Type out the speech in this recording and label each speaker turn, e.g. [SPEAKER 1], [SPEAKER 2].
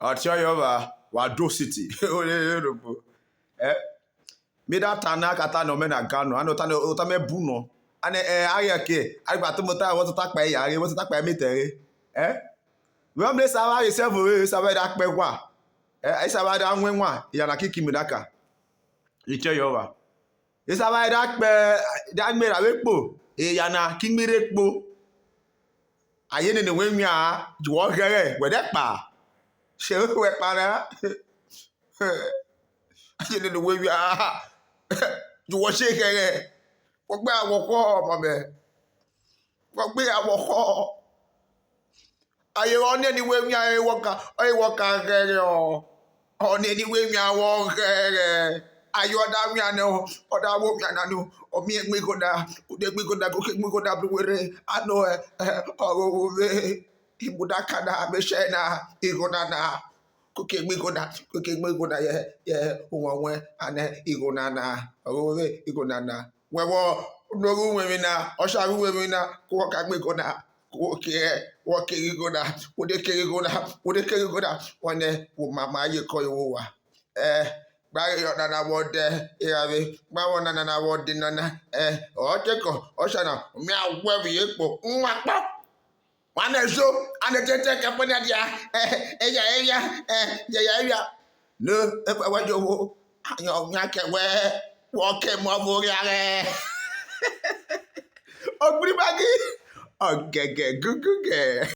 [SPEAKER 1] Atioyova Wado City. Eh, me that tana kata no mena gano. Ano tana otame buno. Ane ayake. Ari batumota want to tak pa ya. Want to tak pa metere. We am this sawa yourself we sawa that pe kwa. I sawa that nwenwa ya na kiki midaka. Atioyova. Sawa that pe that me ra we po. Ya na kingmire po. Aye ne wenwa jo here we that pa. Ṣé wẹ́ para ayé nínú wéwí jùwọ́ ṣe kẹrẹ wọ́n gbé àwọ̀kọ́ ọmọ bẹ̀ wọ́n gbé àwọ̀kọ́ ayé wọn ní ẹni wéwí ayé wọ́ka kẹrẹ ọ̀ ní ẹni wéwí àwọ̀ kẹrẹ ayé ọ̀dà wíwí ọ̀dà wọ́ wíwí àná ọ̀mí ẹgbẹ́gọ́dà ọ̀dẹ́gbẹ́gọ́dà gòkègbẹ́gọ́dà wẹ́rẹ́ àná ọ̀rọ̀ òwe. Ibudakana abeshena igonana kukegbegoda ye uwanwe ane igonana owe igonana wewo noru wemina osharu wemina kuwakagbegona wokeigona wodekeigona one mama yeko iwowa gbari ọ̀nà wọ́dẹ ìràwé gbáwọ̀ nana wọ́dẹ nana ọ̀ọ́dẹ́kọ̀ ọ̀ṣànà mi àwẹ̀wì epo nwa pọ̀. Wane so ane tete kapanya dia area no wajo wo ayo nyake we wo ke mo bori are ogbiri bagi ogege guguge